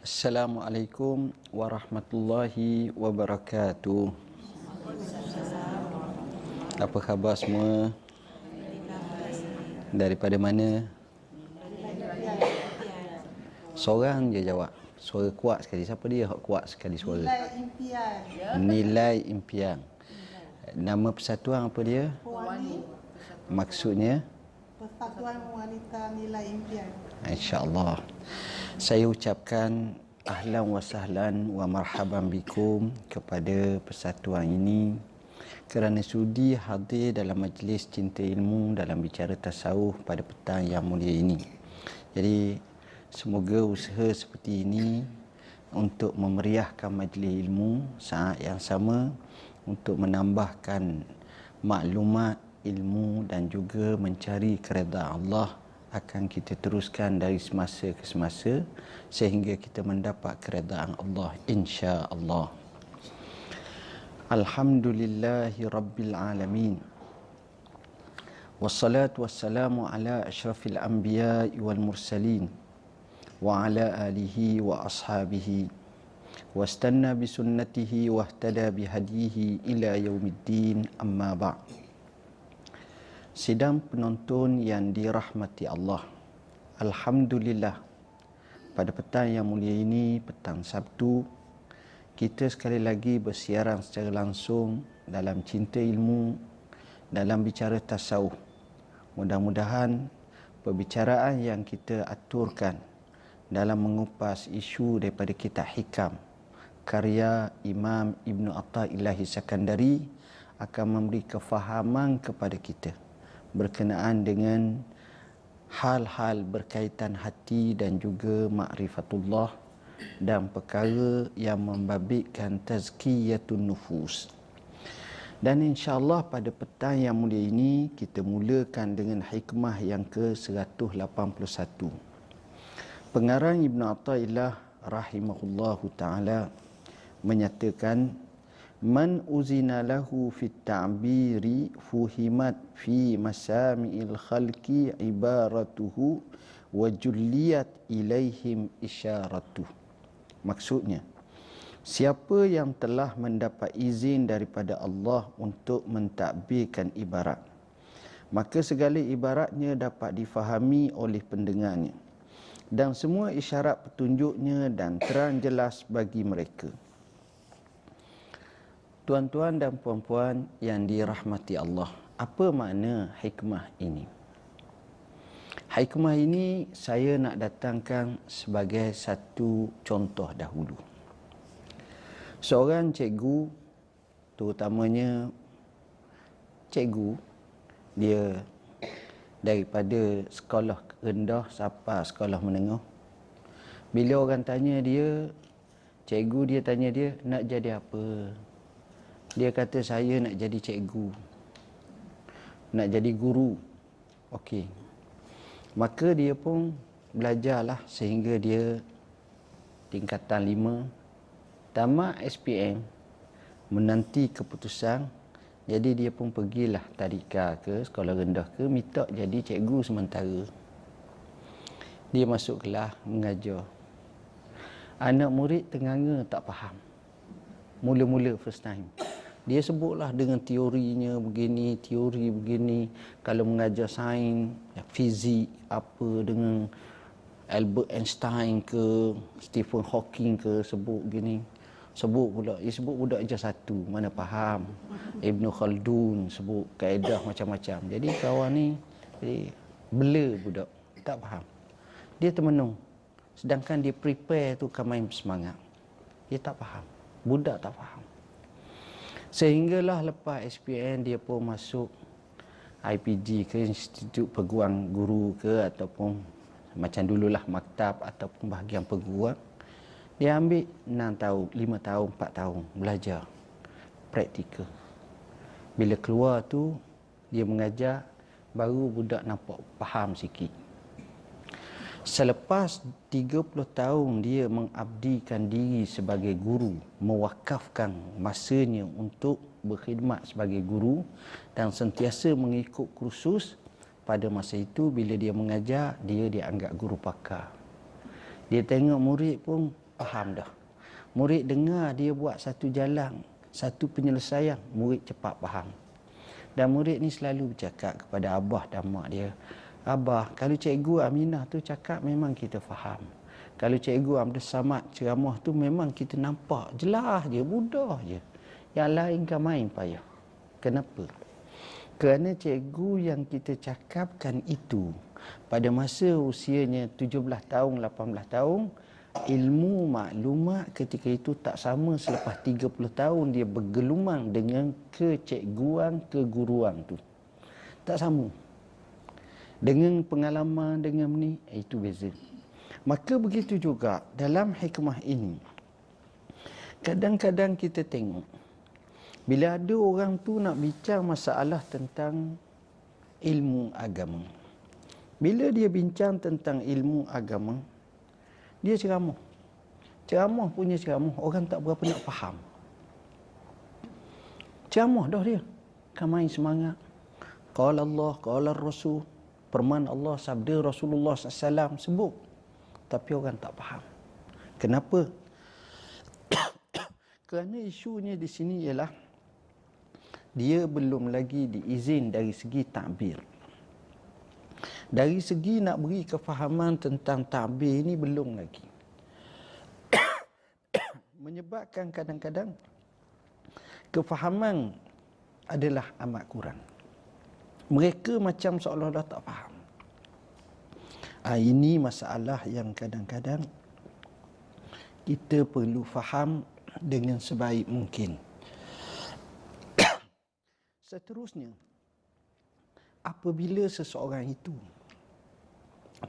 Assalamualaikum warahmatullahi wabarakatuh. Apa khabar semua? Daripada mana? Seorang je jawab. Suara kuat sekali. Siapa dia yang kuat sekali suara? Nilai impian. Nilai impian. Nama persatuan apa dia? Pewani. Maksudnya? Persatuan Wanita Nilai Impian. InsyaAllah. Saya ucapkan ahlan wa sahlan wa marhaban bikum kepada persatuan ini kerana sudi hadir dalam majlis cinta ilmu dalam bicara tasawuf pada petang yang mulia ini. Jadi semoga usaha seperti ini untuk memeriahkan majlis ilmu, saat yang sama untuk menambahkan maklumat ilmu dan juga mencari keredaan Allah akan kita teruskan dari semasa ke semasa sehingga kita mendapat keredaan Allah insya-Allah. Alhamdulillahi rabbil alamin. Wassalatu wassalamu ala asyrafil anbiya'i wal mursalin wa ala alihi wa ashabihi wastanna bi sunnatihi wahtada bi hadihi ila yaumiddin, amma ba'd. Sidang penonton yang dirahmati Allah, alhamdulillah, pada petang yang mulia ini, petang Sabtu, kita sekali lagi bersiaran secara langsung dalam cinta ilmu, dalam bicara tasawuf. Mudah-mudahan perbicaraan yang kita aturkan dalam mengupas isu daripada kitab Hikam karya Imam Ibn Atha'illah Sakandari akan memberi kefahaman kepada kita berkenaan dengan hal-hal berkaitan hati dan juga ma'rifatullah dan perkara yang membabitkan tazkiyatun nufus. Dan insya-Allah pada petang yang mulia ini kita mulakan dengan hikmah yang ke-181. Pengarang Ibn Atha'illah rahimahullahu ta'ala menyatakan, man uzina lahu fit ta'biri fuhimat fi masami'il khalqi ibaratuhu wa julliyat ilaihim isyaratuh. Maksudnya, siapa yang telah mendapat izin daripada Allah untuk mentadbirkan ibarat, maka segala ibaratnya dapat difahami oleh pendengarnya dan semua isyarat petunjuknya dan terang jelas bagi mereka. Tuan-tuan dan puan-puan yang dirahmati Allah, apa makna hikmah ini? Hikmah ini saya nak datangkan sebagai satu contoh dahulu. Seorang cikgu, terutamanya cikgu, dia daripada sekolah rendah sampai sekolah menengah. Bila orang tanya dia, cikgu dia tanya dia, nak jadi apa? Dia kata, saya nak jadi cikgu, nak jadi guru. Okey. Maka dia pun belajarlah sehingga dia tingkatan 5, tamat SPM, menanti keputusan. Jadi dia pun pergilah tadika ke sekolah rendah ke, minta jadi cikgu sementara. Dia masuk kelas mengajar. Anak murid tenganga tak faham. Mula-mula first time. Dia sebutlah dengan teorinya begini, teori begini. Kalau mengajar sains, fizik, apa dengan Albert Einstein ke, Stephen Hawking ke, sebut begini. Sebut pula, dia sebut budak je satu, mana faham. Ibn Khaldun sebut kaedah macam-macam. Jadi kawan ni, jadi bela budak, tak faham. Dia termenung. Sedangkan dia prepare tu kan main semangat. Dia tak faham. Budak tak faham. Sehinggalah lepas SPM dia pun masuk IPG ke, Institut Perguruan Guru ke, ataupun macam dululah maktab ataupun bahagian perguruan. Dia ambil 6 tahun, 5 tahun, 4 tahun belajar praktikal. Bila keluar tu dia mengajar, baru budak nampak faham sikit. Selepas 30 tahun dia mengabdikan diri sebagai guru, mewakafkan masanya untuk berkhidmat sebagai guru dan sentiasa mengikut kursus. Pada masa itu bila dia mengajar, dia dianggap guru pakar. Dia tengok murid pun faham dah. Murid dengar dia buat satu jalan, satu penyelesaian, murid cepat faham. Dan murid ni selalu bercakap kepada abah dan mak dia, abah, kalau cikgu Aminah tu cakap memang kita faham. Kalau cikgu Abdul Samad ceramah tu memang kita nampak jelas je, mudah je. Yang lain kan main payah. Kenapa? Kerana cikgu yang kita cakapkan itu pada masa usianya 17 tahun, 18 tahun, ilmu maklumat ketika itu tak sama selepas 30 tahun dia bergelumang dengan kecikguan, keguruan tu. Tak sama. Dengan pengalaman, dengan ni, itu beza. Maka begitu juga dalam hikmah ini. Kadang-kadang kita tengok, bila ada orang tu nak bincang masalah tentang ilmu agama. Bila dia bincang tentang ilmu agama, dia ceramah. Ceramah punya ceramah, orang tak berapa nak faham. Ceramah dah dia. Kan main semangat. Qala Allah, qala Rasul. Firman Allah, sabda Rasulullah SAW sebut. Tapi orang tak faham. Kenapa? Kerana isunya di sini ialah dia belum lagi diizin dari segi takbir. Dari segi nak beri kefahaman tentang takbir ini belum lagi. Menyebabkan kadang-kadang kefahaman adalah amat kurang. Mereka macam seolah-olah tak faham. Ini masalah yang kadang-kadang kita perlu faham dengan sebaik mungkin. Seterusnya, apabila seseorang itu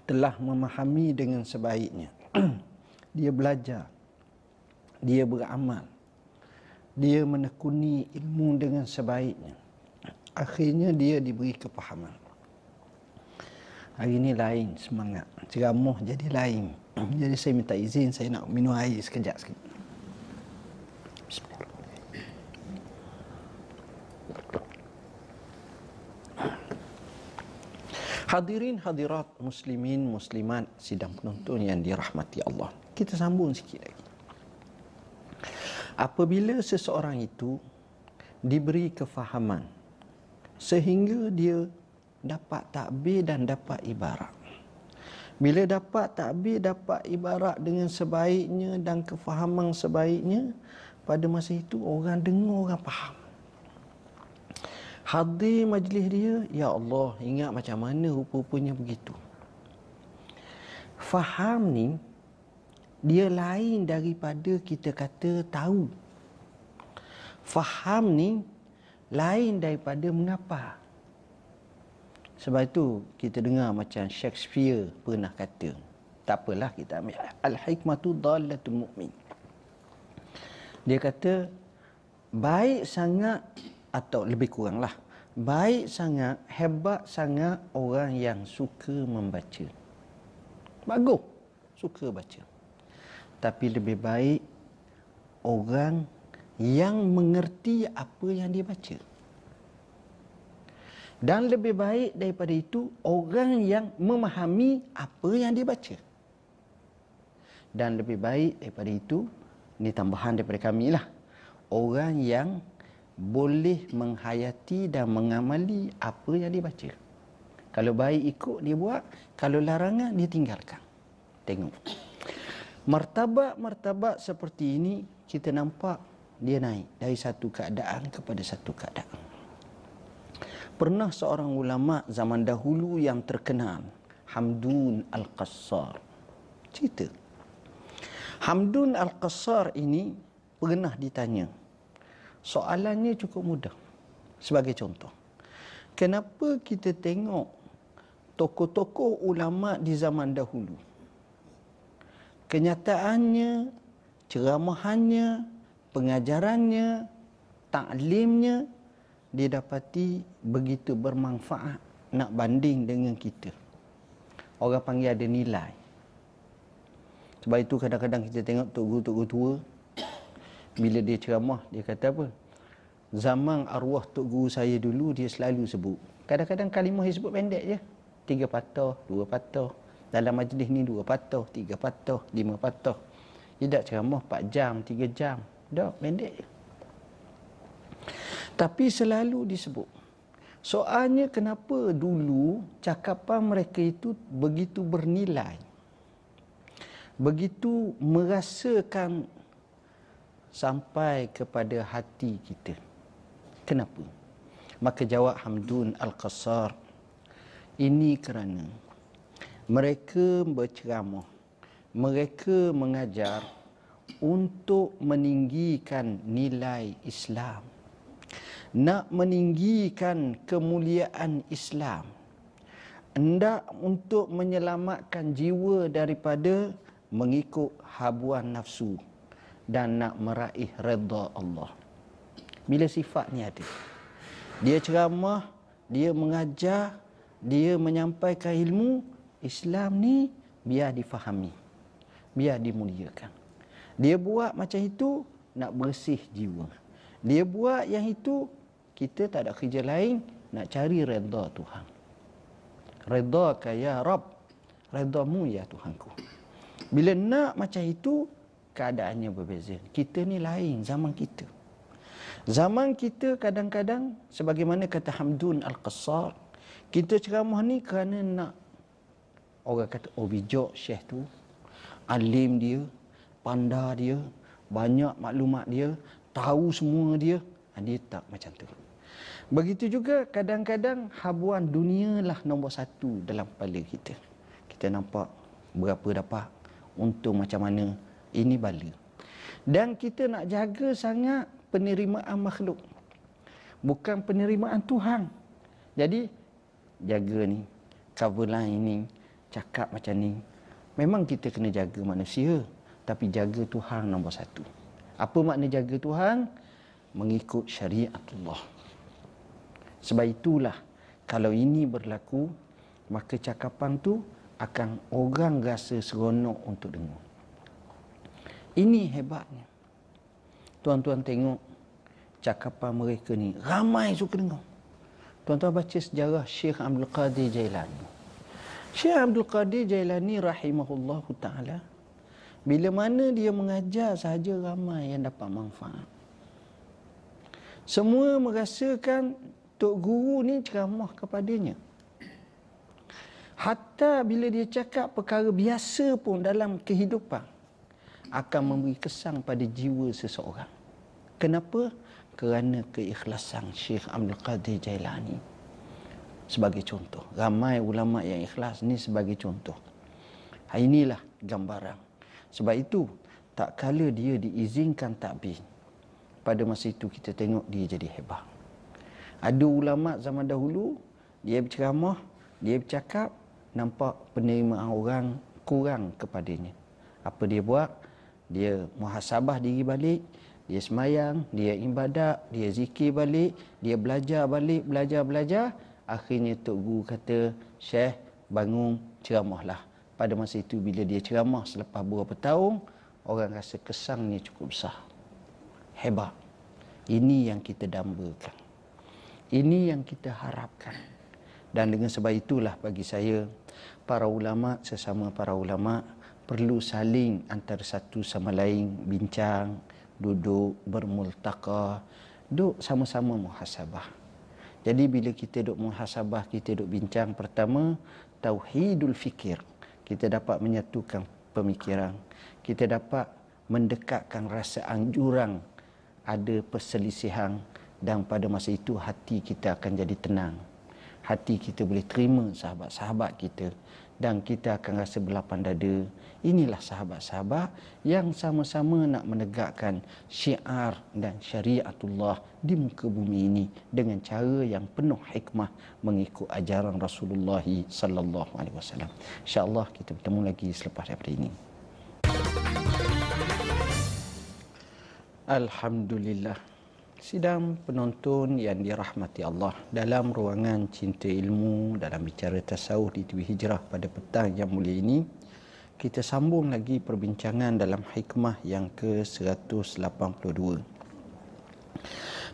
telah memahami dengan sebaiknya, dia belajar, dia beramal, dia menekuni ilmu dengan sebaiknya, akhirnya dia diberi kepahaman. Hari ini lain semangat, ceramah jadi lain. Jadi saya minta izin, saya nak minum air sekejap sikit. Hadirin hadirat muslimin muslimat sidang penonton yang dirahmati Allah. Kita sambung sikit lagi. Apabila seseorang itu diberi kefahaman sehingga dia dapat takbir dan dapat ibarat. Bila dapat takbir, dapat ibarat dengan sebaiknya dan kefahaman sebaiknya, pada masa itu orang dengar, orang faham. Hadir majlis dia, ya Allah, ingat macam mana rupa-rupanya begitu. Faham ni, dia lain daripada kita kata tahu. Faham ni, lain daripada mengapa. Sebab itu kita dengar macam Shakespeare pernah kata, tak apalah kita ambil al-hikmatu dalatul mu'min. Dia kata baik sangat, atau lebih kuranglah, baik sangat, hebat sangat orang yang suka membaca. Bagus, suka baca. Tapi lebih baik orang yang mengerti apa yang dia baca. Dan lebih baik daripada itu, orang yang memahami apa yang dia baca. Dan lebih baik daripada itu, ini tambahan daripada kami lah, orang yang boleh menghayati dan mengamali apa yang dia baca. Kalau baik ikut dia buat, kalau larangan dia tinggalkan. Tengok. Martabat-martabat seperti ini kita nampak dia naik dari satu keadaan kepada satu keadaan. Pernah seorang ulama zaman dahulu yang terkenal, Hamdun Al-Qassar, cerita. Hamdun Al-Qassar ini pernah ditanya. Soalannya cukup mudah. Sebagai contoh, kenapa kita tengok tokoh-tokoh ulama di zaman dahulu, kenyataannya, ceramahannya, pengajarannya, taklimnya didapati begitu bermanfaat nak banding dengan kita. Orang panggil ada nilai. Sebab itu kadang-kadang kita tengok tok guru tua, bila dia ceramah, dia kata apa? Zaman arwah tok guru saya dulu, dia selalu sebut. Kadang-kadang kalimah dia sebut pendek je. 3 patah, 2 patah. Dalam majlis ni 2 patah, 3 patah, 5 patah. Dia tak ceramah 4 jam, 3 jam. Dah, pendek je. Tapi selalu disebut. Soalnya kenapa dulu cakapan mereka itu begitu bernilai. Begitu merasakan sampai kepada hati kita. Kenapa? Maka jawab Hamdun Al-Qassar, ini kerana mereka berceramah, mereka mengajar untuk meninggikan nilai Islam, nak meninggikan kemuliaan Islam, hendak untuk menyelamatkan jiwa daripada mengikut habuan nafsu dan nak meraih redha Allah. Bila sifat ni ada, dia ceramah, dia mengajar, dia menyampaikan ilmu Islam ni, biar difahami, biar dimuliakan. Dia buat macam itu nak bersih jiwa. Dia buat yang itu, kita tak ada kerja lain, nak cari redha Tuhan. Redha ya Rabb, redhamu ya Tuhanku. Bila nak macam itu, keadaannya berbeza. Kita ni lain zaman kita. Zaman kita kadang-kadang, sebagaimana kata Hamdun Al-Qassar, kita ceramah ni kerana nak, orang kata, oh bijak syekh tu, alim dia, pandai dia, banyak maklumat dia, tahu semua dia. Dia tak macam tu. Begitu juga kadang-kadang habuan dunia lah nombor satu dalam kepala kita. Kita nampak berapa dapat, untung macam mana, ini bala. Dan kita nak jaga sangat penerimaan makhluk, bukan penerimaan Tuhan. Jadi jaga ni, cover line ni, cakap macam ni. Memang kita kena jaga manusia, tapi jaga Tuhan nombor satu. Apa makna jaga Tuhan? Mengikut syariatullah. Sebab itulah, kalau ini berlaku, maka cakapan tu akan orang rasa seronok untuk dengar. Ini hebatnya. Tuan-tuan tengok cakapan mereka ni, ramai suka dengar. Tuan-tuan baca sejarah Syekh Abdul Qadir Jailani. Syekh Abdul Qadir Jailani rahimahullahu ta'ala, bila mana dia mengajar sahaja ramai yang dapat manfaat. Semua merasakan Tok Guru ni ceramah kepadanya. Hatta bila dia cakap perkara biasa pun dalam kehidupan, akan memberi kesan pada jiwa seseorang. Kenapa? Kerana keikhlasan Syekh Abdul Qadir Jailani. Sebagai contoh, ramai ulama yang ikhlas ni sebagai contoh. Inilah gambaran. Sebab itu, tak kala dia diizinkan takbir, pada masa itu kita tengok dia jadi hebat. Ada ulama zaman dahulu, dia berceramah, dia bercakap, nampak penerimaan orang kurang kepadanya. Apa dia buat? Dia muhasabah diri balik, dia semayang, dia ibadat, dia zikir balik, dia belajar balik, belajar. Akhirnya Tok Guru kata, Syekh, bangun ceramahlah. Pada masa itu bila dia ceramah selepas beberapa tahun, orang rasa kesannya cukup besar. Hebat. Ini yang kita dambakan. Ini yang kita harapkan. Dan dengan sebab itulah bagi saya, para ulama, sesama para ulama, perlu saling antara satu sama lain bincang, duduk bermultaqa, duduk sama-sama muhasabah. Jadi bila kita duduk muhasabah, kita duduk bincang, pertama tauhidul fikir. Kita dapat menyatukan pemikiran. Kita dapat mendekatkan rasa anjuran ada perselisihan, dan pada masa itu hati kita akan jadi tenang. Hati kita boleh terima sahabat-sahabat kita, dan kita akan rasa berlapang dada. Inilah sahabat-sahabat yang sama-sama nak menegakkan syiar dan syariatullah di muka bumi ini dengan cara yang penuh hikmah mengikut ajaran Rasulullah sallallahu alaihi wasallam. Insya-Allah kita bertemu lagi selepas daripada ini. Alhamdulillah. Sidang penonton yang dirahmati Allah, dalam ruangan Cinta Ilmu, dalam bicara tasawuf di TV Hijrah pada petang yang mulia ini, kita sambung lagi perbincangan dalam hikmah yang ke-182.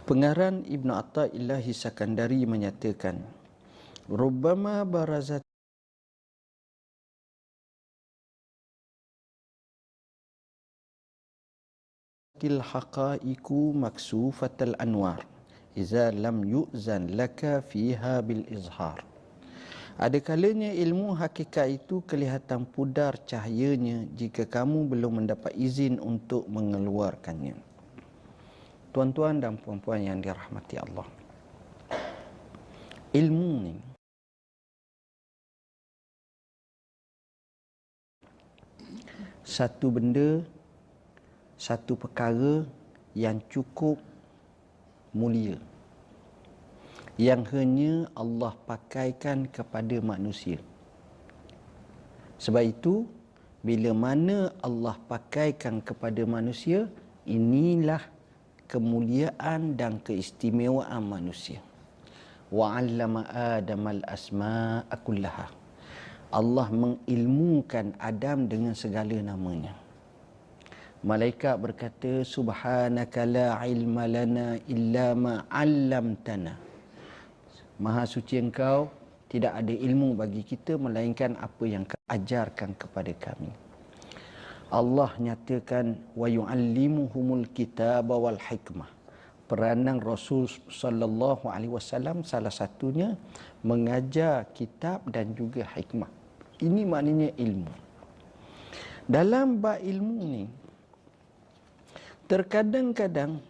Pengarang Ibn Athaillah Sakandari menyatakan, Rubbama barazat til haqaiku maksufatal anwar iza lam yu'zan laka fiha bil izhar. Ada kalanya ilmu hakikat itu kelihatan pudar cahayanya jika kamu belum mendapat izin untuk mengeluarkannya. Tuan-tuan dan puan-puan yang dirahmati Allah, ilmu ni satu benda, satu perkara yang cukup mulia, yang hanya Allah pakaikan kepada manusia. Sebab itu, bila mana Allah pakaikan kepada manusia, inilah kemuliaan dan keistimewaan manusia. Wa 'allama Adamal asma'a kullaha. Allah mengilmukan Adam dengan segala namanya. Malaikat berkata, subhanaka la ilma lana illa ma 'allamtana. Maha suci engkau, tidak ada ilmu bagi kita melainkan apa yang kau ajarkan kepada kami. Allah nyatakan wa yu'allimuhumul kitaba wal hikmah. Peranan Rasul sallallahu alaihi wasallam salah satunya mengajar kitab dan juga hikmah. Ini maknanya ilmu. Dalam bab ilmu ni, terkadang-kadang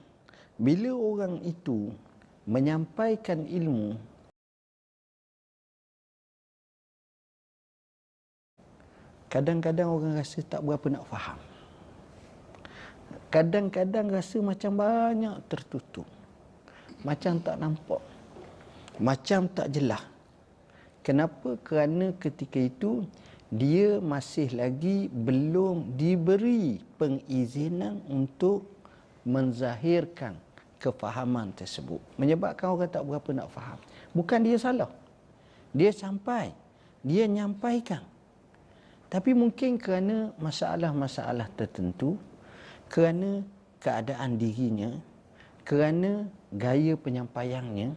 bila orang itu menyampaikan ilmu, kadang-kadang orang rasa tak berapa nak faham. Kadang-kadang rasa macam banyak tertutup. Macam tak nampak. Macam tak jelas. Kenapa? Kerana ketika itu dia masih lagi belum diberi pengizinan untuk menzahirkan kefahaman tersebut. Menyebabkan orang tak berapa nak faham. Bukan dia salah. Dia sampai. Dia nyampaikan. Tapi mungkin kerana masalah-masalah tertentu, kerana keadaan dirinya, kerana gaya penyampaiannya,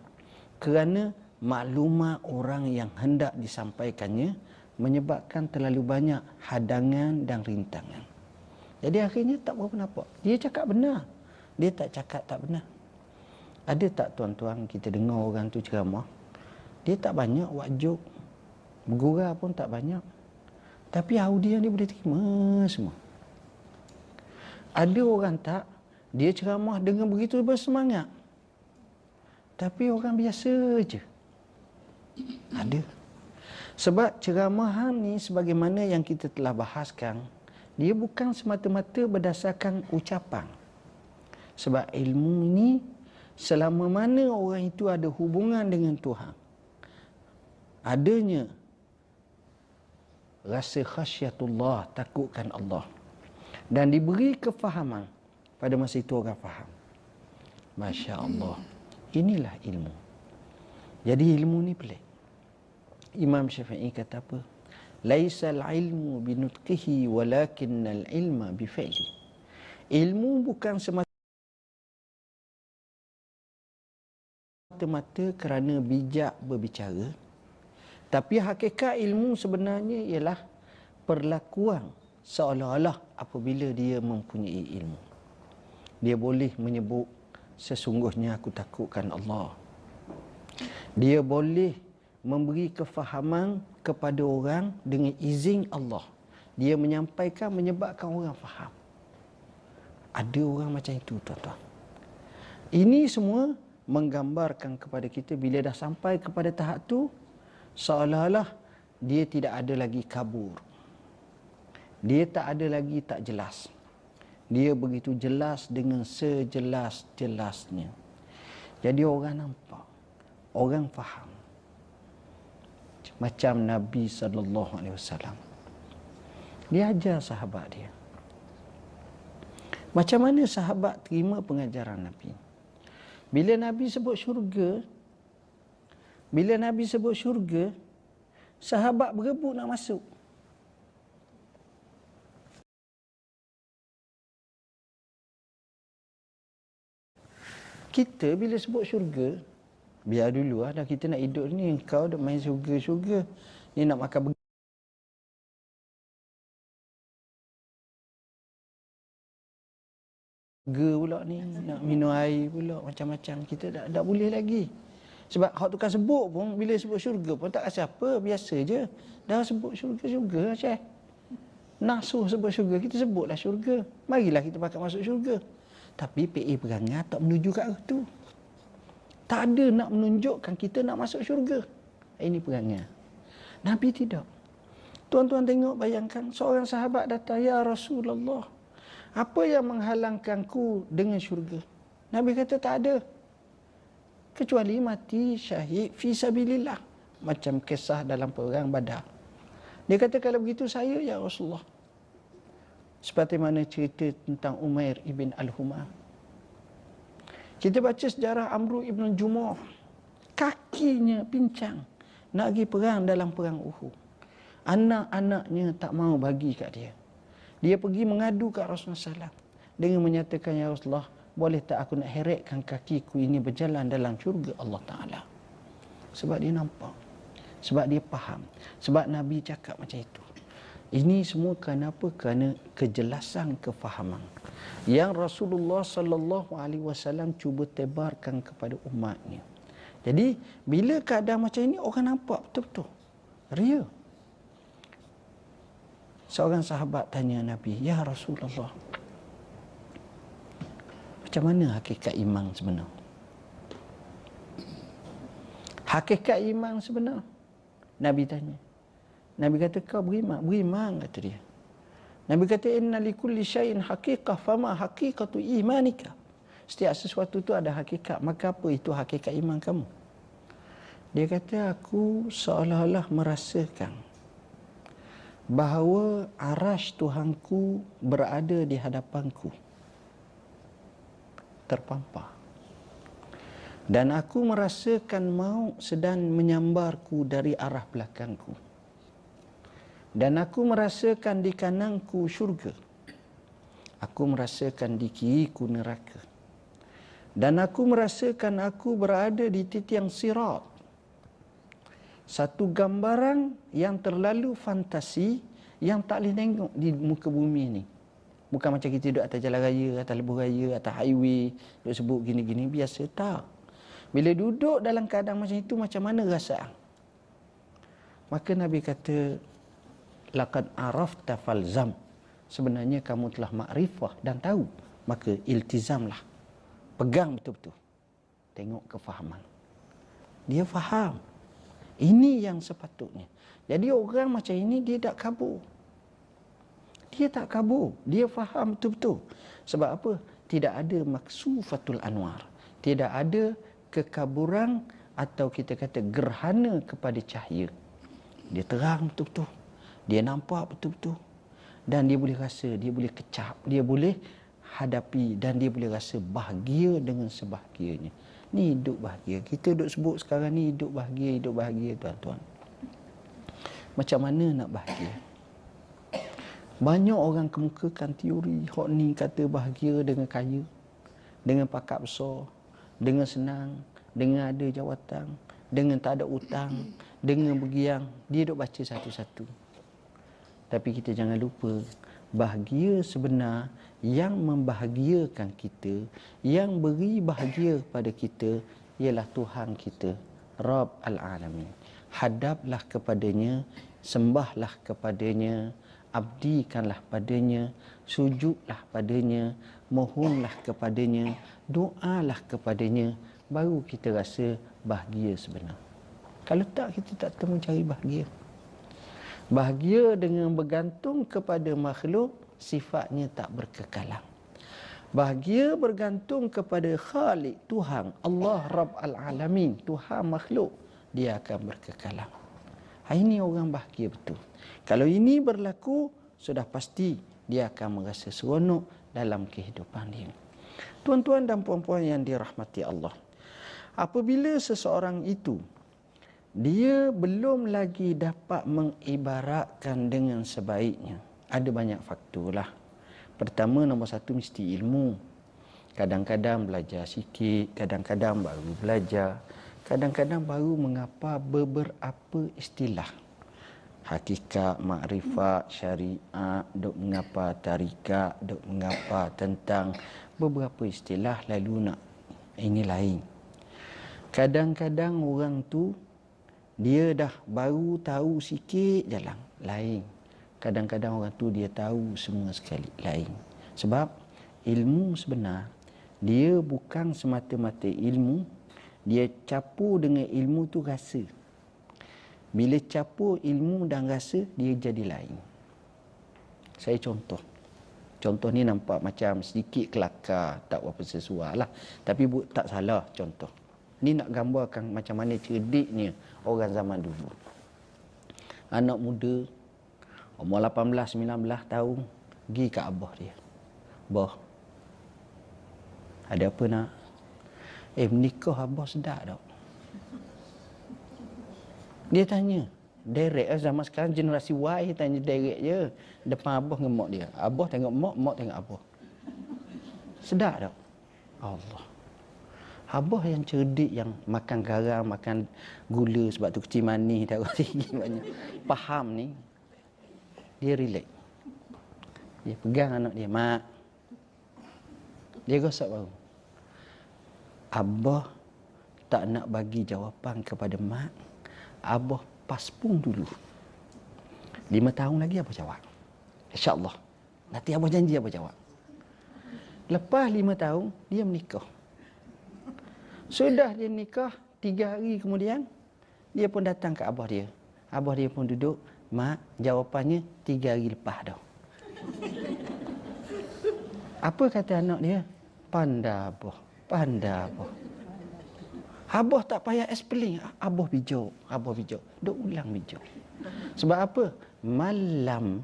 kerana maklumat orang yang hendak disampaikannya, menyebabkan terlalu banyak hadangan dan rintangan. Jadi akhirnya tak berapa nampak. Dia cakap benar, dia tak cakap tak benar. Ada tak tuan-tuan kita dengar orang tu ceramah, dia tak banyak buat joke, bergurau pun tak banyak, tapi audiens dia boleh terima semua. Ada orang tak, dia ceramah dengan begitu bersemangat, tapi orang biasa je. Ada. Sebab ceramahan ni sebagaimana yang kita telah bahaskan, dia bukan semata-mata berdasarkan ucapan. Sebab ilmu ni, selama mana orang itu ada hubungan dengan Tuhan, adanya rasa khasyatullah, takutkan Allah, dan diberi kefahaman, pada masa itu orang faham. Masya Allah. Inilah ilmu. Jadi ilmu ni pelik. Imam Syafi'i kata apa? Laisal ilmu binutqihi walakinnal ilma bifi'li. Ilmu bukan semata-mata kerana bijak berbicara, tapi hakikat ilmu sebenarnya ialah perlakuan seolah-olah apabila dia mempunyai ilmu. Dia boleh menyebut, sesungguhnya aku takutkan Allah. Dia boleh memberi kefahaman kepada orang dengan izin Allah. Dia menyampaikan, menyebabkan orang faham. Ada orang macam itu, tuan-tuan. Ini semua menggambarkan kepada kita, bila dah sampai kepada tahap tu, seolah-olah dia tidak ada lagi kabur. Dia tak ada lagi tak jelas. Dia begitu jelas dengan sejelas-jelasnya. Jadi orang nampak, orang faham. Macam Nabi SAW. Dia ajar sahabat dia. Macam mana sahabat terima pengajaran Nabi? Bila Nabi sebut syurga, sahabat berebut nak masuk. Kita bila sebut syurga, biar dulu dah kita nak hidup ni, kau dah main syurga-syurga, ni nak makan pula ni, nak minum air pula, macam-macam. Kita tak boleh lagi. Sebab hak tukang sebut pun, bila sebut syurga pun tak rasa apa, biasa je. Dah sebut syurga, Syekh. Nasuh sebut syurga, kita sebutlah syurga. Marilah kita pakat masuk syurga. Tapi PA perangai tak menuju ke arah tu. Tak ada nak menunjukkan kita nak masuk syurga. Ini perangai. Nabi tidak. Tuan-tuan tengok, bayangkan seorang sahabat datang, ya Rasulullah, apa yang menghalangkanku dengan syurga? Nabi kata tak ada. Kecuali mati syahid fi sabilillah. Macam kisah dalam perang Badar. Dia kata kalau begitu saya ya Rasulullah. Seperti mana cerita tentang Umair ibn Al-Humam. Kita baca sejarah Amru ibn Jumuh. Kakinya pincang. Nak pergi perang dalam perang Uhud. Anak-anaknya tak mau bagi kat dia. Dia pergi mengadu kat Rasulullah SAW. Dengan menyatakan, ya Rasulullah, boleh tak aku nak heretkan kakiku ini berjalan dalam syurga Allah Ta'ala. Sebab dia nampak. Sebab dia faham. Sebab Nabi cakap macam itu. Ini semua kerana apa? Kerana kejelasan kefahaman yang Rasulullah sallallahu alaihi wasallam cuba tebarkan kepada umatnya. Jadi bila keadaan macam ini orang nampak betul-betul real. Seorang sahabat tanya Nabi, ya Rasulullah, macam mana hakikat iman sebenar? Hakikat iman sebenar? Nabi tanya. Nabi kata, kau beriman? Beriman, kata dia. Nabi kata, inna likulli syai'in haqiqah, fama haqiqatu imanika. Setiap sesuatu itu ada hakikat. Maka apa itu hakikat iman kamu? Dia kata, aku seolah-olah merasakan bahawa arasy Tuhanku berada di hadapanku. Terpampar. Dan aku merasakan maut sedang menyambarku dari arah belakangku. Dan aku merasakan di kananku syurga. Aku merasakan di kiriku neraka. Dan aku merasakan aku berada di titian sirat. Satu gambaran yang terlalu fantasi yang tak boleh tengok di muka bumi ni. Bukan macam kita duduk atas jalan raya, atas lebuh raya, atas highway, duduk sebut gini-gini, biasa tak. Bila duduk dalam keadaan macam itu, macam mana rasaan? Maka Nabi kata, laqad arafta falzam. Sebenarnya kamu telah makrifah dan tahu, maka iltizamlah. Pegang betul-betul. Tengok kefahaman. Dia faham. Ini yang sepatutnya. Jadi orang macam ini dia tak kabur. Dia tak kabur. Dia faham betul-betul. Sebab apa? Tidak ada maksufatul anwar. Tidak ada kekaburan atau kita kata gerhana kepada cahaya. Dia terang betul-betul. Dia nampak betul-betul. Dan dia boleh rasa, dia boleh kecap, dia boleh hadapi dan dia boleh rasa bahagia dengan sebahagianya. Ni hidup bahagia. Kita duduk sebut sekarang ni hidup bahagia tuan-tuan. Macam mana nak bahagia? Banyak orang kemukakan teori hak ni kata bahagia dengan kaya, dengan pakat besar, dengan senang, dengan ada jawatan, dengan tak ada hutang, dengan bergiang. Dia duk baca satu-satu. Tapi kita jangan lupa, bahagia sebenar yang membahagiakan kita, yang beri bahagia pada kita ialah Tuhan kita, Rabb al-Alamin. Hadaplah kepadanya, sembahlah kepadanya, abdikanlah padanya, sujudlah padanya, mohonlah kepadanya, doalah kepadanya, baru kita rasa bahagia sebenar. Kalau tak, kita tak temu cari bahagia. Bahagia dengan bergantung kepada makhluk, sifatnya tak berkekalan. Bahagia bergantung kepada Khalik, Tuhan, Allah Rabb al-Alamin, Tuhan makhluk, dia akan berkekalan. Ini orang bahagia betul. Kalau ini berlaku, sudah pasti dia akan merasa seronok dalam kehidupan dia. Tuan-tuan dan puan-puan yang dirahmati Allah, apabila seseorang itu dia belum lagi dapat mengibaratkan dengan sebaiknya, ada banyak faktor lah. Pertama, nombor satu mesti ilmu. Kadang-kadang belajar sikit, kadang-kadang baru belajar, kadang-kadang baru mengapa beberapa istilah. Hakikat, makrifat, syariat, duk mengapa tarikat, duk mengapa tentang beberapa istilah lalu nak ini lain. Kadang-kadang orang tu dia dah baru tahu sikit jalan lain. Kadang-kadang orang tu dia tahu semua sekali lain. Sebab ilmu sebenar dia bukan semata-mata ilmu, dia campur dengan ilmu tu rasa. Bila campur ilmu dan rasa, dia jadi lain. Saya contoh. Contoh ni nampak macam sedikit kelakar, tak berapa sesuai lah. Tapi tak salah contoh. Ni nak gambarkan macam mana cerdiknya orang zaman dulu. Anak muda, umur 18-19 tahun, pergi ke abah dia. Abah, ada apa nak? Menikah abah sedap tak? Dia tanya. Direct lah zaman sekarang generasi Y tanya direct je. Depan abah dengan mak dia. Abah tengok mak, mak tengok abah. Sedap tak? Allah. Abah yang cerdik, yang makan garam, makan gula sebab tu kecil manis, darah tinggi banyak. Faham ni. Dia relax. Dia pegang anak dia. Mak. Dia gosok baru. Abah tak nak bagi jawapan kepada mak. Abah paspung dulu. 5 tahun lagi abah jawab. InsyaAllah. Nanti abah janji abah jawab. Lepas 5 tahun, dia menikah. Sudah dia nikah, 3 hari kemudian, dia pun datang ke abah dia. Abah dia pun duduk. Mak, jawapannya 3 hari lepas dah. Apa kata anak dia? Pandai abah. Pandai abah. Abah tak payah explain. Abah bijak. Abah bijak. Duk ulang bijak. Sebab apa? Malam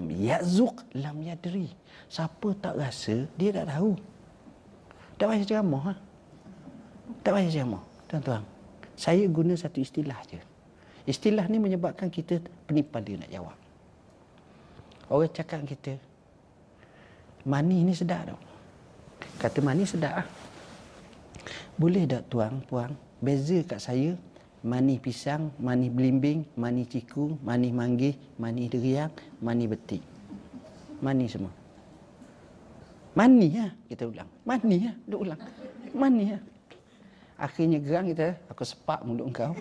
yazuk lam yadri. Siapa tak rasa, dia tak tahu. Tak payah ceramah. Ha? Tak payah ceramah. Tuan-tuan, saya guna satu istilah je. Istilah ni menyebabkan kita pandai nak jawab. Orang cakap kita, mani ni sedap tak? Kata mani sedap lah. Boleh tak tuan, puan, beza kat saya mani pisang, mani belimbing, mani ciku, mani manggis, mani deriang, mani betik. Mani semua. Mani lah, kita ulang. Mani lah, duk ulang. Mani lah. Akhirnya gerang kita, aku sepak mulut kau.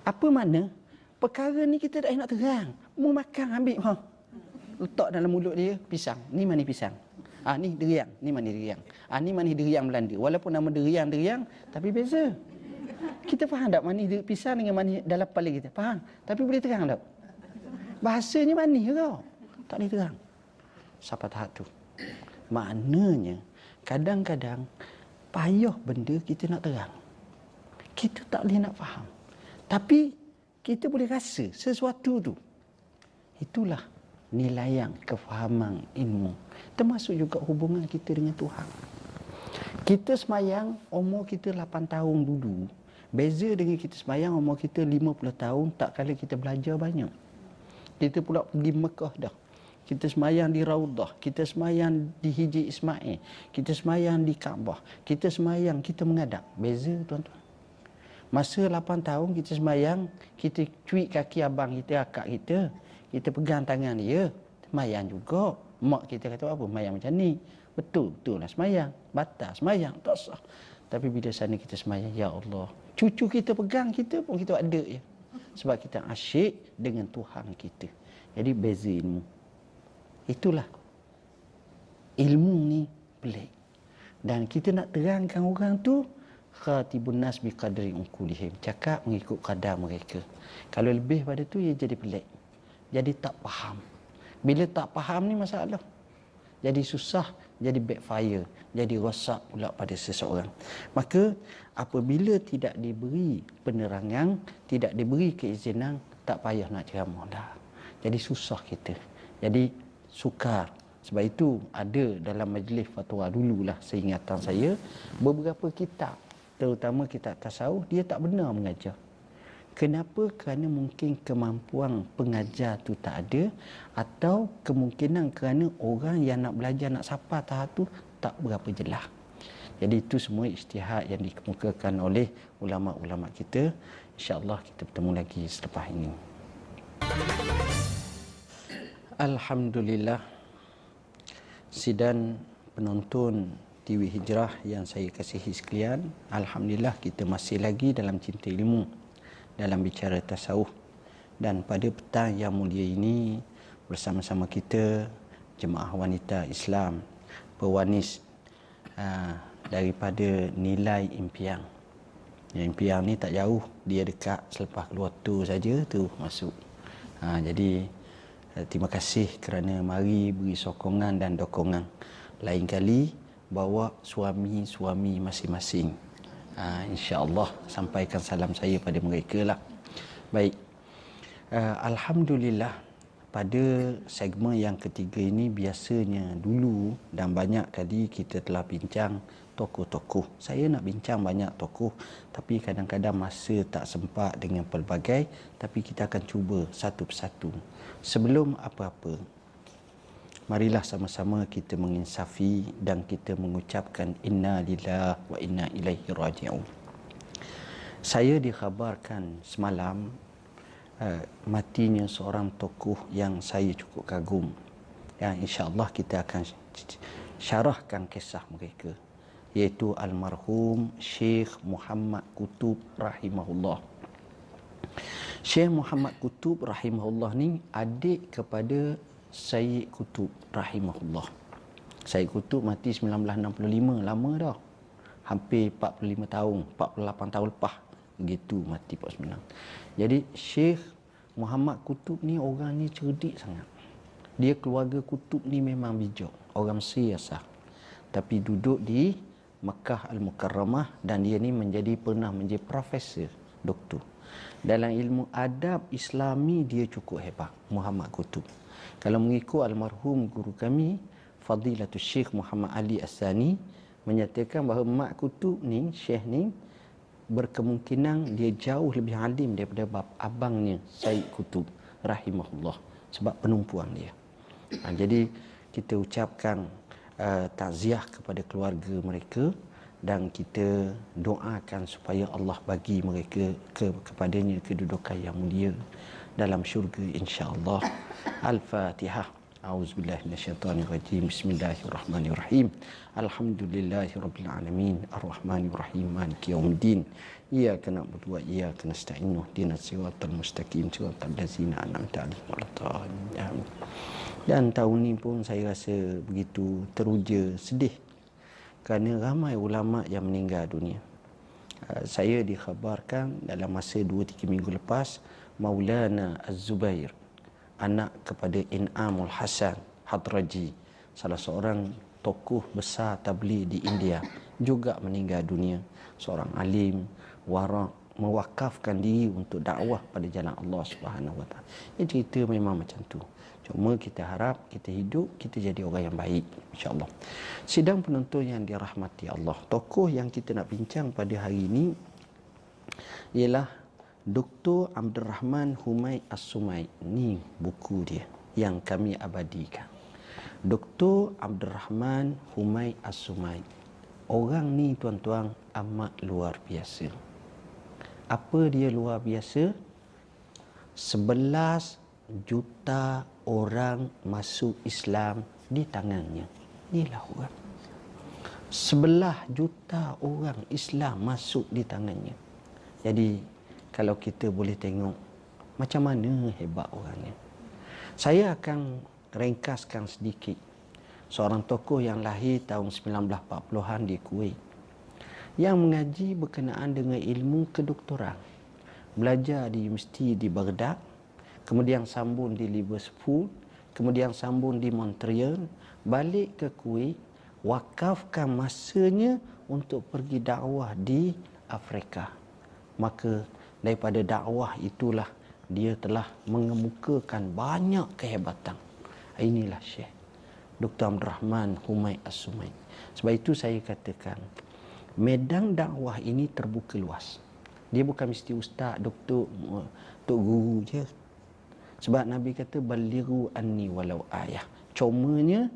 Apa mana? Perkara ni kita dah nak terang. Mau makan, ambil. Ha. Letak dalam mulut dia, pisang. Ni mani pisang. Ni deriang. Ni mani deriang. Ni mani deriang Belanda. Walaupun nama deriang, tapi beza. Kita faham tak mani pisang dengan mani dalam kepala kita? Faham? Tapi boleh terang tak? Bahasanya mani ke kau? Tak boleh terang. Sampai tahap tu. Maknanya, kadang-kadang payah benda kita nak terang. Kita tak boleh nak faham. Tapi, kita boleh rasa sesuatu tu. Itulah nilaian kefahaman ilmu. Termasuk juga hubungan kita dengan Tuhan. Kita semayang umur kita 8 tahun dulu. Beza dengan kita semayang umur kita 50 tahun, tak kala kita belajar banyak. Kita pula pergi Mekah dah. Kita semayang di Raudah. Kita semayang di Hijri Ismail. Kita semayang di Kaabah. Kita semayang, kita mengadap. Beza tuan-tuan. Masa 8 tahun kita semayang, kita cuik kaki abang kita, akak kita. Kita pegang tangan dia. Semayang juga. Mak kita kata apa? Semayang macam ni. Betul lah semayang. Batal semayang. Tak sah. Tapi bila sana kita semayang, ya Allah. Cucu kita pegang kita pun kita ada je. Sebab kita asyik dengan Tuhan kita. Jadi beza ilmu. Itulah. Ilmu ni pelik. Dan kita nak terangkan orang tu, khatibun nas bi qadri uqulihim. Cakap mengikut kadar mereka. Kalau lebih pada tu, ia jadi pelik. Jadi tak faham. Bila tak faham ni masalah. Jadi susah, jadi backfire, jadi rosak pula pada seseorang. Maka apabila tidak diberi penerangan, tidak diberi keizinan, tak payah nak ceramah dah. Jadi susah kita. Jadi sukar. Sebab itu ada dalam majlis fatwa dululah, seingatan saya, beberapa kitab, terutama kitab tasawuf, dia tak benar mengajar. Kenapa? Kerana mungkin kemampuan pengajar tu tak ada, atau kemungkinan kerana orang yang nak belajar, nak sapa tahap tu tak berapa jelas. Jadi itu semua ijtihad yang dikemukakan oleh ulama-ulama kita InsyaAllah kita bertemu lagi selepas ini. Alhamdulillah, sidang penonton TV Hijrah yang saya kasihi sekalian, alhamdulillah kita masih lagi dalam cinta ilmu, dalam bicara tasawuf. Dan pada petang yang mulia ini bersama-sama kita jemaah wanita Islam pewanis daripada nilai impian. Yang impian ni tak jauh, dia dekat selepas keluar tu saja tu masuk. Jadi terima kasih kerana mari beri sokongan dan dokongan. Lain kali bawa suami-suami masing-masing. InsyaAllah sampaikan salam saya pada mereka lah. Baik. Alhamdulillah, pada segmen yang ketiga ini biasanya dulu dan banyak kali kita telah bincang tokoh-tokoh. Saya nak bincang banyak tokoh, tapi kadang-kadang masa tak sempat dengan pelbagai, tapi kita akan cuba satu persatu. Sebelum apa-apa, marilah sama-sama kita menginsafi dan kita mengucapkan inna lillahi wa inna ilaihi raji'un. Saya dikhabarkan semalam matinya seorang tokoh yang saya cukup kagum. Yang insya-Allah kita akan syarahkan kisah mereka, iaitu almarhum Syekh Muhammad Qutub rahimahullah. Syekh Muhammad Qutub rahimahullah ni adik kepada Sayyid Qutub rahimahullah. Sayyid Qutub mati 1965, lama dah. Hampir 45 tahun, 48 tahun lepas begitu mati 49. Jadi Syekh Muhammad Qutub ni orang ni cerdik sangat. Dia keluarga Qutub ni memang bijak, orang Mesir asal. Tapi duduk di Makkah Al-Mukarramah dan dia ni pernah menjadi profesor, doktor. Dalam ilmu adab Islami dia cukup hebat, Muhammad Qutub. Kalau mengikut almarhum guru kami Fadilatul Syekh Muhammad Ali As-Sani menyatakan bahawa Mak Qutub ni, Syekh ni berkemungkinan dia jauh lebih alim daripada abangnya Sayyid Qutub rahimahullah sebab penumpuan dia. Jadi kita ucapkan takziah kepada keluarga mereka dan kita doakan supaya Allah bagi mereka kepadanya kedudukan yang mulia dalam syurga insya-Allah. Al-Fatihah. A'udzubillahi minasyaitonirrajim. Bismillahirrahmanirrahim. Alhamdulillahirabbil alamin. Arrahmanirrahim. Maliki yaumiddin. Iyyaka na'budu wa iyyaka nasta'in. Ihdinas siratal mustaqim. Siratal ladzina an'amta 'alaihim waladdallin. Dan tahun ini pun saya rasa begitu teruja, sedih kerana ramai ulama yang meninggal dunia. Saya dikhabarkan dalam masa 2-3 minggu lepas Maulana Az-Zubair, anak kepada In'amul Hasan Hadraji, salah seorang tokoh besar tabligh di India, juga meninggal dunia. Seorang alim, wara', mewakafkan diri untuk dakwah pada jalan Allah Subhanahu Wa Taala. Cerita memang macam tu. Cuma kita harap kita hidup, kita jadi orang yang baik, insya-Allah. Sidang penonton yang dirahmati Allah, tokoh yang kita nak bincang pada hari ini ialah Dr. Abdul Rahman Humaid As-Sumaid. Ni buku dia yang kami abadikan. Dr. Abdul Rahman Humaid As-Sumaid. Orang ni tuan-tuan amat luar biasa. Apa dia luar biasa? 11 juta orang masuk Islam di tangannya. Inilah orang. 11 juta orang Islam masuk di tangannya. Jadi kalau kita boleh tengok macam mana hebat orangnya. Saya akan ringkaskan sedikit. Seorang tokoh yang lahir tahun 1940-an di Kuwait, yang mengaji berkenaan dengan ilmu kedoktoran. Belajar di universiti di Baghdad, kemudian sambung di Liverpool, kemudian sambung di Montreal, balik ke Kuwait, wakafkan masanya untuk pergi dakwah di Afrika. Maka daripada dakwah itulah dia telah mengemukakan banyak kehebatan. Inilah Syekh Dr. Abdul Rahman Humaid As-Sumaid. Sebab itu saya katakan medan dakwah ini terbuka luas. Dia bukan mesti ustaz, doktor, tok guru je. Sebab Nabi kata balighu anni walau ayah. Cumanya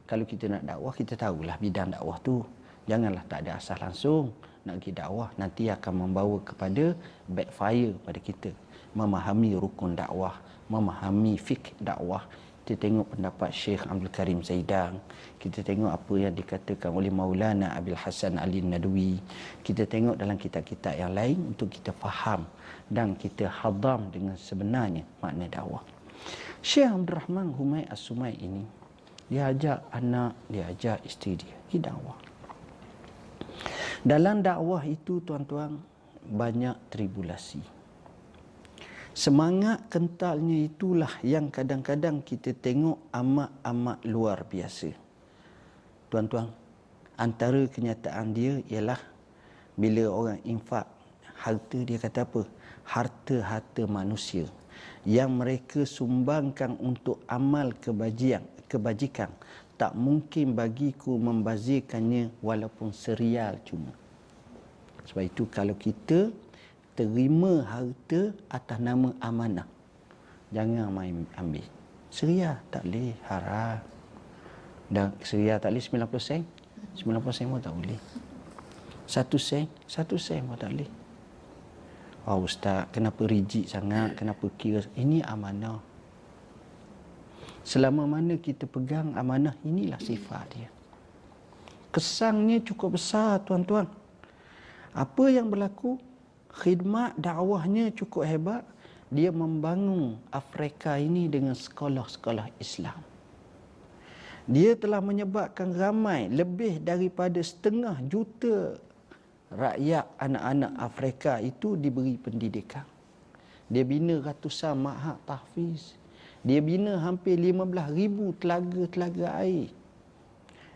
kalau kita nak dakwah, kita tahulah bidang dakwah tu. Janganlah tak ada asas langsung nak pergi dakwah, nanti akan membawa kepada backfire pada kita. Memahami rukun dakwah, memahami fikih dakwah. Kita tengok pendapat Syekh Abdul Karim Zaidang, kita tengok apa yang dikatakan oleh Maulana Abil Hasan Ali Nadwi, kita tengok dalam kitab-kitab yang lain untuk kita faham dan kita hadam dengan sebenarnya makna dakwah. Syekh Abdul Rahman Humaid As-Sumai ini, dia ajak anak, dia ajak isteri dia pergi dakwah. Dalam dakwah itu tuan-tuan banyak tribulasi. Semangat kentalnya itulah yang kadang-kadang kita tengok amat-amat luar biasa. Tuan-tuan, antara kenyataan dia ialah bila orang infak harta, dia kata apa? Harta-harta manusia yang mereka sumbangkan untuk amal kebajikan, tak mungkin bagiku membazirkannya walaupun serial cuma. Sebab itu kalau kita terima harta atas nama amanah, jangan main ambil. Serial tak boleh, haram. Dan serial tak boleh 90 sen. 90 sen pun tak boleh. 1 sen pun tak boleh. Oh ustaz, kenapa rigid sangat? Kenapa kira? Ini amanah. Selama mana kita pegang amanah, inilah sifat dia. Kesangnya cukup besar tuan-tuan. Apa yang berlaku? Khidmat dakwahnya cukup hebat. Dia membangun Afrika ini dengan sekolah-sekolah Islam. Dia telah menyebabkan ramai, lebih daripada 500,000 rakyat anak-anak Afrika itu diberi pendidikan. Dia bina ratusan ma'had tahfiz. Dia bina hampir 15,000 telaga-telaga air.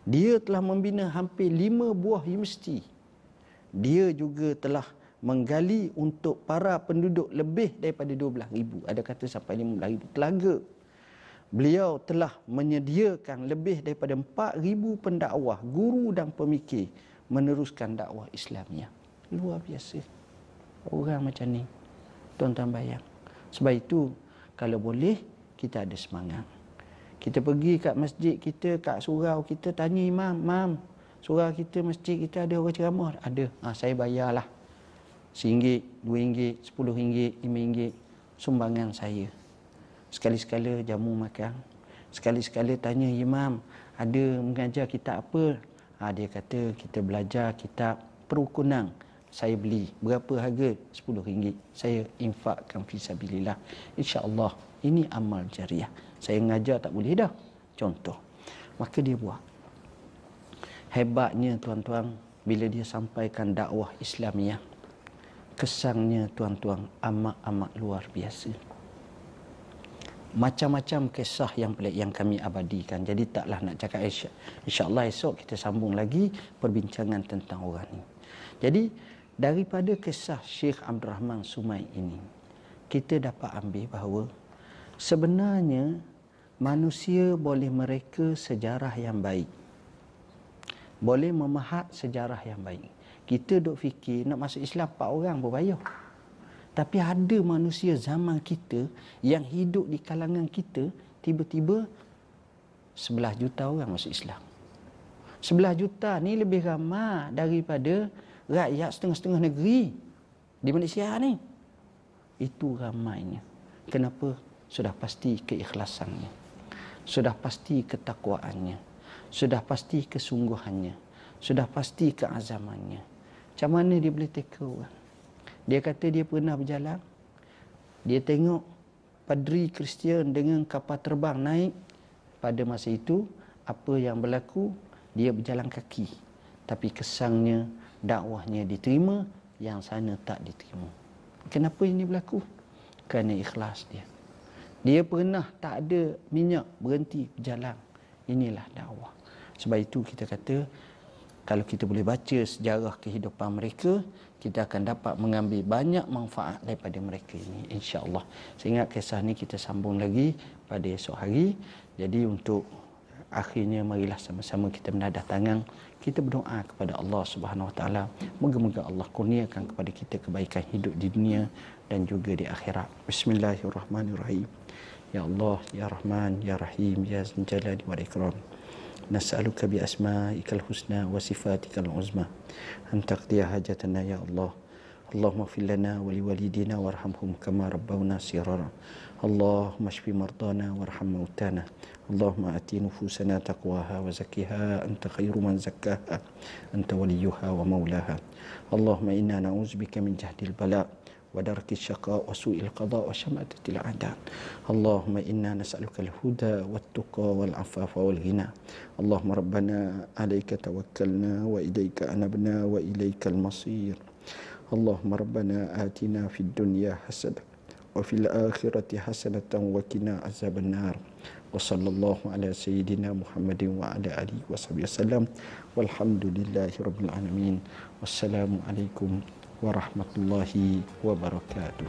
Dia telah membina hampir 5 buah universiti. Dia juga telah menggali untuk para penduduk lebih daripada 12,000. Ada kata sampai 15,000 telaga. Beliau telah menyediakan lebih daripada 4,000 pendakwah, guru dan pemikir meneruskan dakwah Islamiah. Luar biasa. Orang macam ni, tuan-tuan bayang. Sebab itu, kalau boleh, kita ada semangat. Kita pergi kat masjid kita, kat surau kita, tanya imam, "Mam, surau kita, masjid kita ada orang ceramah?" Ada. Saya bayarlah. RM1, RM2, RM10, RM5, sumbangan saya. Sekali-sekala jamu makan. Sekali-sekala tanya imam, ada mengajar kitab apa? Dia kata kita belajar kitab perukunan. Saya beli. Berapa harga? RM10. Saya infakkan fisabilillah. InsyaAllah ini amal jariah. Saya mengajar tak boleh dah. Contoh. Maka dia buat. Hebatnya tuan-tuan, bila dia sampaikan dakwah Islamiah, kesangnya tuan-tuan amat-amat luar biasa. Macam-macam kisah yang pelik yang kami abadikan. Jadi taklah nak cakap, insya-Allah esok kita sambung lagi perbincangan tentang orang ini. Jadi daripada kisah Syekh Abdul Rahman Sumai ini, kita dapat ambil bahawa sebenarnya manusia boleh mereka sejarah yang baik. Boleh memahat sejarah yang baik. Kita duk fikir nak masuk Islam 4 orang pun payah. Tapi ada manusia zaman kita yang hidup di kalangan kita, tiba-tiba 11 juta orang masuk Islam. 11 juta ni lebih ramai daripada rakyat setengah-setengah negeri di Malaysia ni. Itu ramainya. Kenapa? Sudah pasti keikhlasannya. Sudah pasti ketakwaannya. Sudah pasti kesungguhannya. Sudah pasti keazamannya. Macam mana dia boleh teka orang? Dia kata dia pernah berjalan. Dia tengok padri Kristian dengan kapal terbang naik. Pada masa itu, apa yang berlaku? Dia berjalan kaki. Tapi kesangnya, dakwahnya diterima, yang sana tak diterima. Kenapa ini berlaku? Kerana ikhlas dia. Dia pernah tak ada minyak, berhenti berjalan. Inilah dakwah. Sebab itu kita kata, kalau kita boleh baca sejarah kehidupan mereka, kita akan dapat mengambil banyak manfaat daripada mereka ini, insya-Allah. Sehingga kisah ni kita sambung lagi pada esok hari. Jadi untuk akhirnya, marilah sama-sama kita menadah tangan, kita berdoa kepada Allah Subhanahu Wa Taala. Moga-moga Allah kurniakan kepada kita kebaikan hidup di dunia dan juga di akhirat. Bismillahirrahmanirrahim. Ya Allah, Ya Rahman, Ya Rahim, Ya Zal Jalali wal Ikram. نسألك بأسمائك الحسنى وصفاتك العظمى أن تقضي حاجتنا يا الله. اللهم اغفر لنا ولوالدينا وارحمهم كما ربونا صغارا. اللهم اشف مرضانا وارحم موتانا. اللهم آت نفوسنا تقواها وزكها أنت خير من زكاها أنت وليها ومولاها. اللهم إنا نعوذ بك من جهد البلاء ودرك الشقاء وسوء القضاء وشماتة الأعداء. اللهم إنا نسألك الهدى والتقى والعفاف والغنى. اللهم ربنا عليك توكلنا وإليك أنبنا وإليك المصير. اللهم ربنا آتنا في الدنيا حسنة وفي الآخرة حسنة وقنا عذاب النار. وصلى الله على سيدنا محمد وعلى آله وصحبه وسلم والحمد لله رب العالمين. والسلام عليكم ورحمة الله وبركاته.